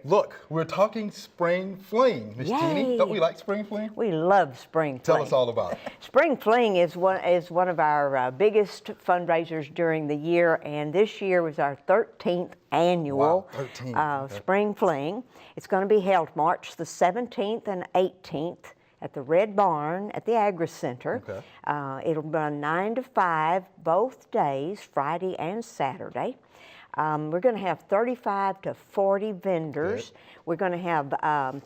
look, we're talking Spring Fling. Miss Ginny, don't we like Spring Fling? We love Spring Fling. Tell us all about it. Spring Fling is one of our biggest fundraisers during the year, and this year was our 13th annual Spring Fling. It's going to be held March the 17th and 18th at the Red Barn at the Agri Center. Okay. It'll run 9 to 5 both days, Friday and Saturday. We're going to have 35 to 40 vendors. Good. We're going to have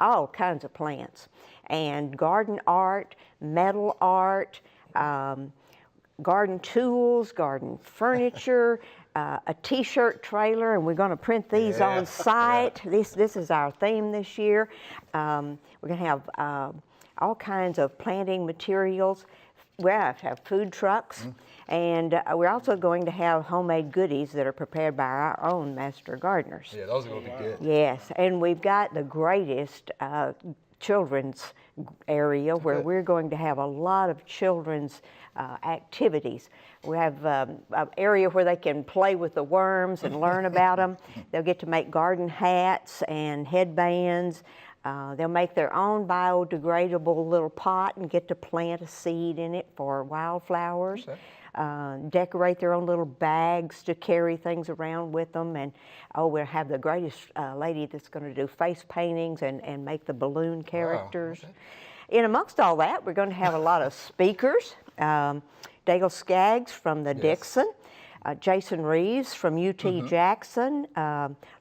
all kinds of plants and garden art, metal art, garden tools, garden furniture, a t-shirt trailer, and we're going to print these on site. This is our theme this year. We're going to have all kinds of planting materials. We have food trucks. And we're also going to have homemade goodies that are prepared by our own master gardeners. Yeah, those are going to be good. Yes, and we've got the greatest children's area where we're going to have a lot of children's activities. We have an area where they can play with the worms and learn about them. They'll get to make garden hats and headbands. They'll make their own biodegradable little pot and get to plant a seed in it for wildflowers. Okay. Decorate their own little bags to carry things around with them. And we'll have the greatest lady that's going to do face paintings and make the balloon characters. Wow. Okay. In amongst all that, we're going to have a lot of speakers. Dale Skaggs from the Dixon, Jason Reeves from UT Jackson,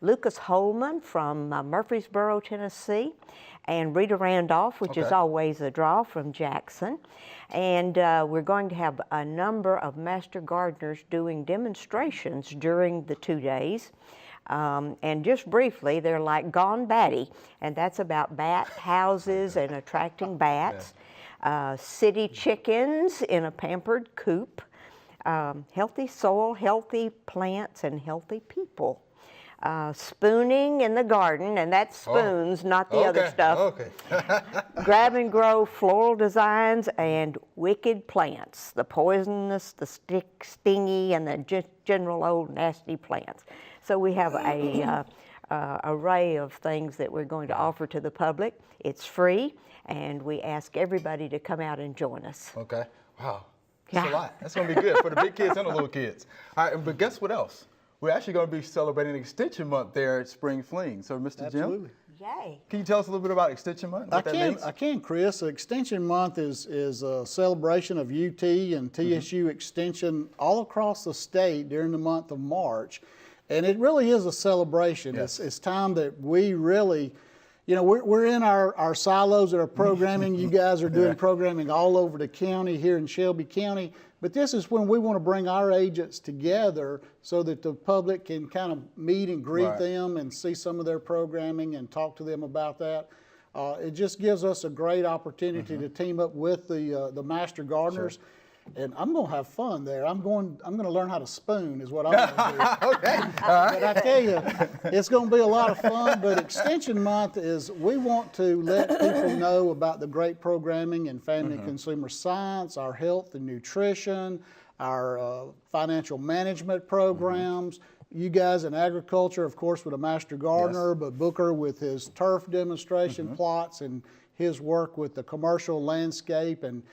Lucas Holman from Murfreesboro, Tennessee, and Rita Randolph, which is always a draw from Jackson. And we're going to have a number of master gardeners doing demonstrations during the 2 days. And just briefly, they're like Gone Batty, and that's about bat houses and attracting bats. City chickens in a pampered coop. Healthy soil, healthy plants, and healthy people. Spooning in the garden, and that's spoons, not the other stuff. Grab and grow floral designs and wicked plants, the poisonous, the stingy, and the general old nasty plants. So we have a array of things that we're going to offer to the public. It's free, and we ask everybody to come out and join us. Okay. Wow. That's a lot. That's going to be good for the big kids and the little kids. All right, but guess what else? We're actually going to be celebrating Extension Month there at Spring Fling. So, Mr. Jim, yay! Can you tell us a little bit about Extension Month? What that means? I can, Chris. Extension Month is a celebration of UT and TSU Extension all across the state during the month of March. And it really is a celebration. Yes. It's time that we really, you know, we're in our silos that are programming. You guys are doing programming all over the county here in Shelby County. But this is when we want to bring our agents together so that the public can kind of meet and greet them and see some of their programming and talk to them about that. It just gives us a great opportunity to team up with the master gardeners. Sure. And I'm going to have fun there. I'm going to learn how to spoon is what I'm going to do. Okay. But I tell you, it's going to be a lot of fun. But Extension Month is, we want to let people know about the great programming in family and consumer science, our health and nutrition, our financial management programs. You guys in agriculture, of course, with a master gardener, but Booker with his turf demonstration plots and his work with the commercial landscape and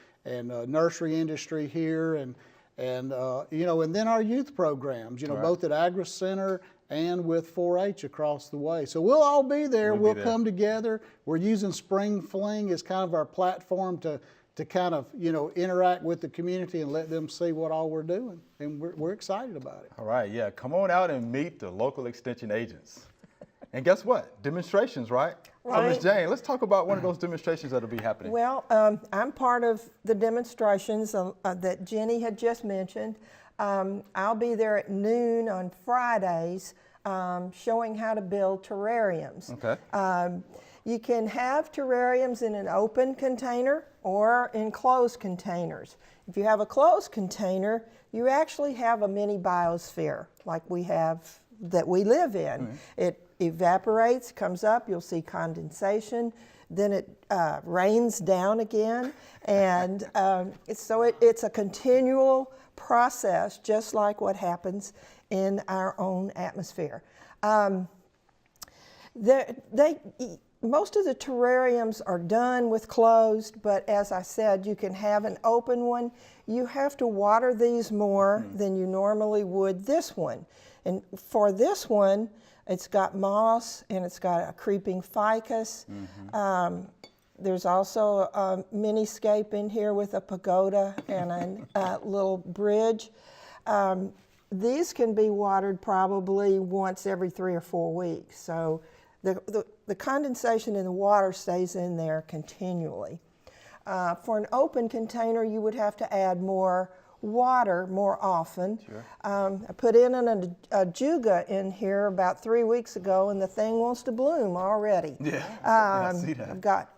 nursery industry here, and you know, and then our youth programs, you know, both at Agri Center and with 4-H across the way. So we'll all be there. We'll come together. We're using Spring Fling as kind of our platform to kind of, you know, interact with the community and let them see what all we're doing, and we're excited about it. All right, yeah, come on out and meet the local extension agents. And guess what? Demonstrations, right? So, Ms. Jane, let's talk about one of those demonstrations that'll be happening. Well, I'm part of the demonstrations that Ginny had just mentioned. I'll be there at noon on Fridays showing how to build terrariums. Okay. You can have terrariums in an open container or in closed containers. If you have a closed container, you actually have a mini biosphere like we have that we live in. It evaporates, comes up, you'll see condensation, then it rains down again, and so it's a continual process, just like what happens in our own atmosphere. Most of the terrariums are done with closed, but as I said, you can have an open one. You have to water these more than you normally would this one. And for this one, it's got moss and it's got a creeping ficus. There's also a mini-scape in here with a pagoda and a little bridge. These can be watered probably once every 3 or 4 weeks. So the condensation in the water stays in there continually. For an open container, you would have to add more water more often. Sure. I put in a juga in here about 3 weeks ago, and the thing wants to bloom already. Yeah, I see that. I've got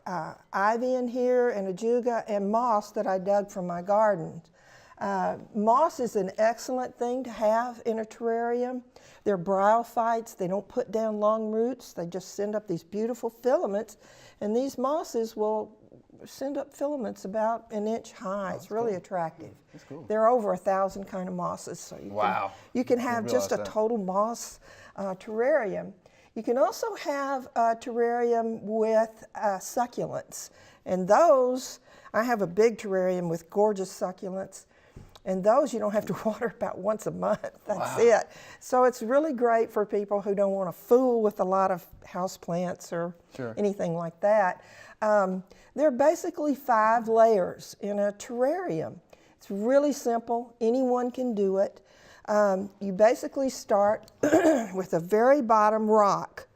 ivy in here and a juga and moss that I dug from my garden. Moss is an excellent thing to have in a terrarium. They're bryophytes. They don't put down long roots. They just send up these beautiful filaments, and these mosses will send up filaments about 1 inch high. It's really attractive. That's cool. There are over 1,000 kind of mosses, so you can have just a total moss terrarium. You can also have a terrarium with succulents, and those, I have a big terrarium with gorgeous succulents, and those you don't have to water about once a month. That's it. So it's really great for people who don't want to fool with a lot of houseplants or anything like that. There are basically 5 layers in a terrarium. It's really simple. Anyone can do it. You basically start with a very bottom rock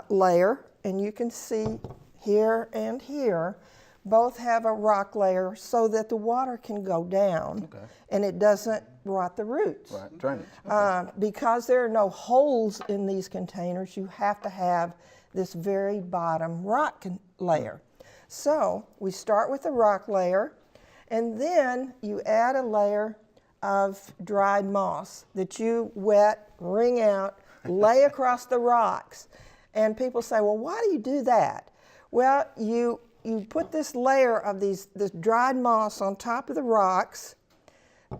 layer, and you can see here and here both have a rock layer so that the water can go down and it doesn't rot the roots. Right, drainage. Because there are no holes in these containers, you have to have this very bottom rock layer. So we start with the rock layer, and then you add a layer of dried moss that you wet, wring out, lay across the rocks. And people say, well, why do you do that? Well, you put this layer of this dried moss on top of the rocks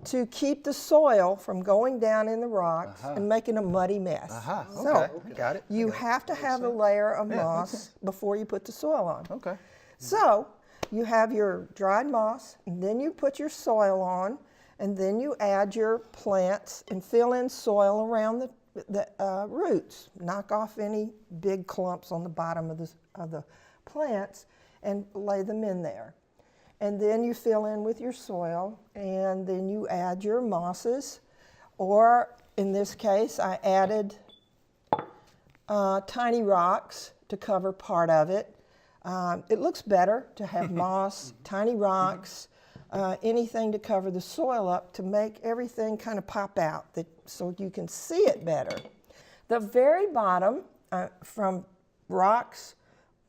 to keep the soil from going down in the rocks and making a muddy mess. So got it. You have to have a layer of moss before you put the soil on. Okay. So you have your dried moss, and then you put your soil on, and then you add your plants and fill in soil around the roots. Knock off any big clumps on the bottom of the plants and lay them in there. And then you fill in with your soil, and then you add your mosses, or in this case, I added tiny rocks to cover part of it. It looks better to have moss, tiny rocks, anything to cover the soil up to make everything kind of pop out so you can see it better. The very bottom, from rocks,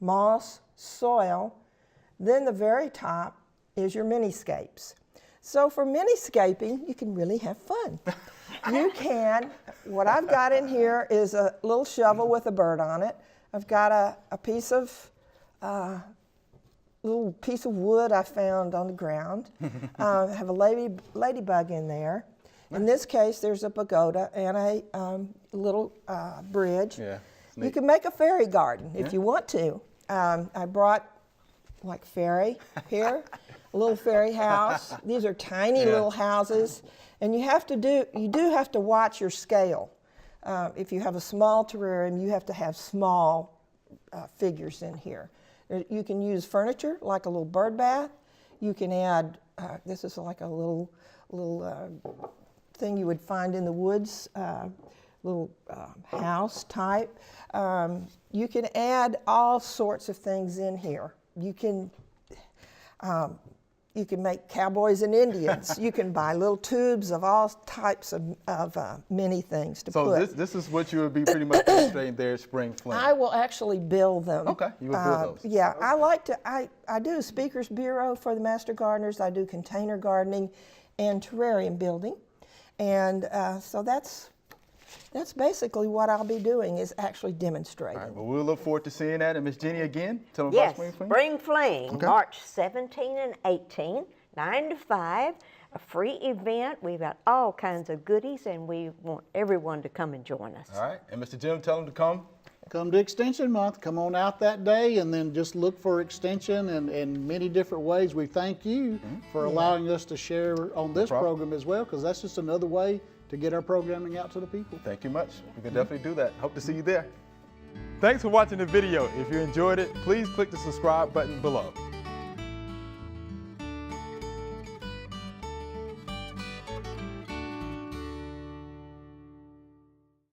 moss, soil, then the very top is your mini-scapes. So for mini-scaping, you can really have fun. You can, what I've got in here is a little shovel with a bird on it. I've got a piece of little piece of wood I found on the ground. I have a ladybug in there. In this case, there's a pagoda and a little bridge. Yeah, you can make a fairy garden if you want to. I brought like fairy here, a little fairy house. These are tiny little houses, and you do have to watch your scale. If you have a small terrarium, you have to have small figures in here. You can use furniture like a little bird bath. You can add, this is like a little thing you would find in the woods, little house type. You can add all sorts of things in here. You can make cowboys and Indians. You can buy little tubes of all types of many things to put. So this is what you would be pretty much demonstrating there at Spring Fling. I will actually build them. Okay, you will build those. Yeah, I do a speaker's bureau for the Master Gardeners. I do container gardening and terrarium building. And so that's basically what I'll be doing, is actually demonstrating. All right, well, we'll look forward to seeing that. And Miss Ginny, again, tell them Yes, about Spring Fling. Spring Fling, March 17 and 18, 9 to 5, a free event. We've got all kinds of goodies, and we want everyone to come and join us. All right, and Mr. Jim, tell them to come. Come to Extension Month. Come on out that day and then just look for Extension in many different ways. We thank you for allowing us to share on this program as well, because that's just another way to get our programming out to the people. Thank you much. We can definitely do that. Hope to see you there. Thanks for watching the video. If you enjoyed it, please click the subscribe button below.